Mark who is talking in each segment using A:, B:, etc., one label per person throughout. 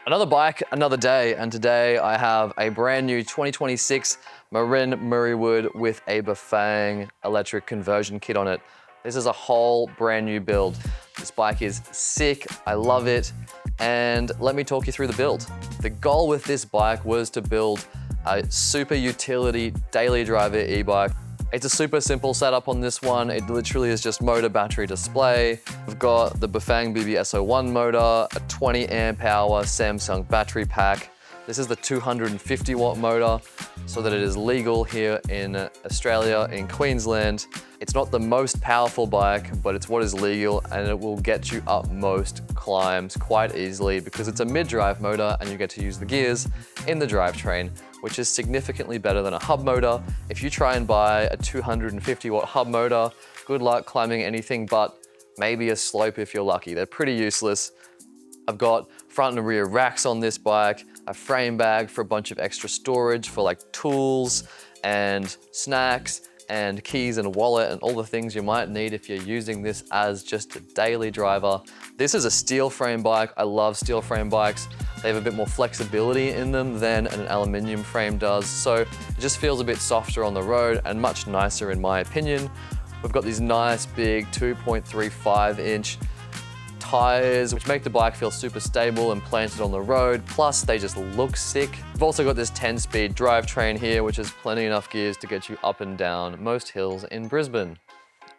A: Another bike, another day, and today I have a brand new 2026 Marin Muriwood with a Bafang electric conversion kit on it. This is a whole brand new build. This bike is sick, I love it, and let me talk you through the build. The goal with this bike was to build a super utility daily driver e-bike. It's a super simple setup on this one. It literally is just motor, battery, display. We've got the Bafang BBS01 motor, a 20 amp hour Samsung battery pack. This is the 250 watt motor so that it is legal here in Australia, in Queensland. It's not the most powerful bike, but it's what is legal and it will get you up most climbs quite easily because it's a mid-drive motor and you get to use the gears in the drivetrain, which is significantly better than a hub motor. If you try and buy a 250 watt hub motor, good luck climbing anything but maybe a slope if you're lucky. They're pretty useless. I've got front and rear racks on this bike, a frame bag for a bunch of extra storage for like tools and snacks and keys and a wallet and all the things you might need if you're using this as just a daily driver. This is a steel frame bike. I love steel frame bikes. They have a bit more flexibility in them than an aluminium frame does. So it just feels a bit softer on the road and much nicer in my opinion. We've got these nice big 2.35 inch tires, which make the bike feel super stable and planted on the road. Plus they just look sick. We've also got this 10-speed drivetrain here, which has plenty enough gears to get you up and down most hills in Brisbane.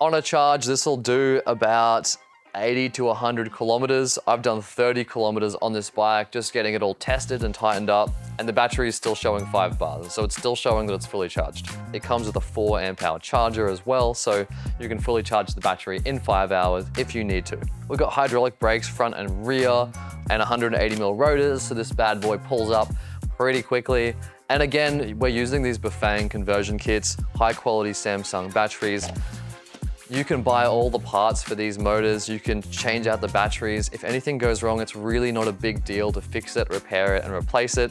A: On a charge, this will do about 80 to 100 kilometers. I've done 30 kilometers on this bike, just getting it all tested and tightened up, and the battery is still showing 5 bars, so it's still showing that it's fully charged. It comes with a 4 amp hour charger as well, so you can fully charge the battery in 5 hours if you need to. We've got hydraulic brakes front and rear and 180mm rotors, so this bad boy pulls up pretty quickly. And again, we're using these Bafang conversion kits, high quality Samsung batteries. You can buy all the parts for these motors. You can change out the batteries. If anything goes wrong, it's really not a big deal to fix it, repair it, and replace it.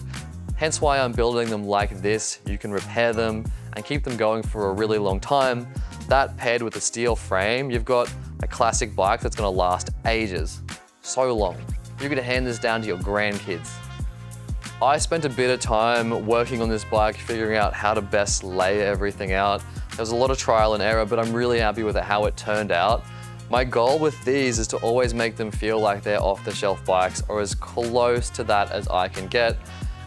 A: Hence why I'm building them like this. You can repair them and keep them going for a really long time. That paired with a steel frame, you've got a classic bike that's gonna last ages, so long. You're gonna hand this down to your grandkids. I spent a bit of time working on this bike, figuring out how to best lay everything out. There was a lot of trial and error, but I'm really happy with how it turned out. My goal with these is to always make them feel like they're off-the-shelf bikes or as close to that as I can get.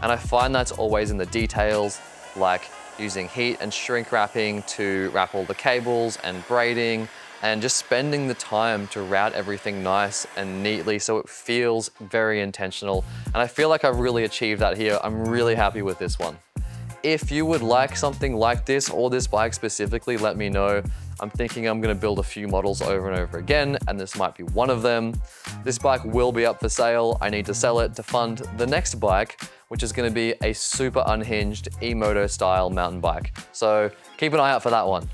A: And I find that's always in the details, like using heat and shrink wrapping to wrap all the cables and braiding, and just spending the time to route everything nice and neatly so it feels very intentional. And I feel like I've really achieved that here. I'm really happy with this one. If you would like something like this or this bike specifically, let me know. I'm thinking I'm gonna build a few models over and over again, and this might be one of them. This bike will be up for sale. I need to sell it to fund the next bike, which is gonna be a super unhinged e-moto style mountain bike. So keep an eye out for that one.